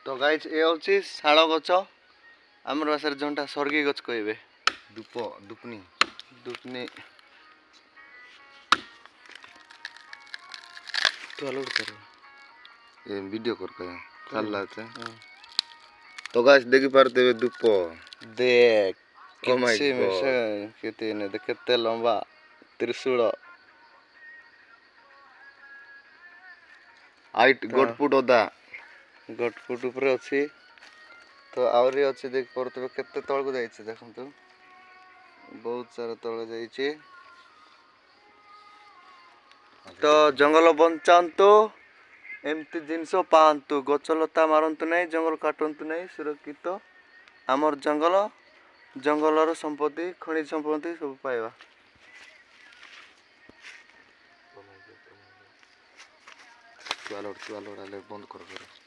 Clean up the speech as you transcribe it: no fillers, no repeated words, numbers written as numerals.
तो गाइज ये हूँ शाल गच आम भाषा जोटा सर्गी गच कहे दुपनी दुपनी ये वीडियो कर चल तो गाइस देखी पारते धूप देख केते लंबा त्रिशूल हाइट गोटफुट अदा गोटफुट ऊपर अच्छी तो आहरी अच्छी देख पारे केते तल को जाइए देखु बहुत सारा तल जाइए तो जंगल बंचातु एमती जिनस पातु गछलता मारतु नहीं जंगल काटतु नहीं सुरक्षित आमर जंगल जंगलर संपत्ति खनिज संपत्ति सब पाइबा बंद कर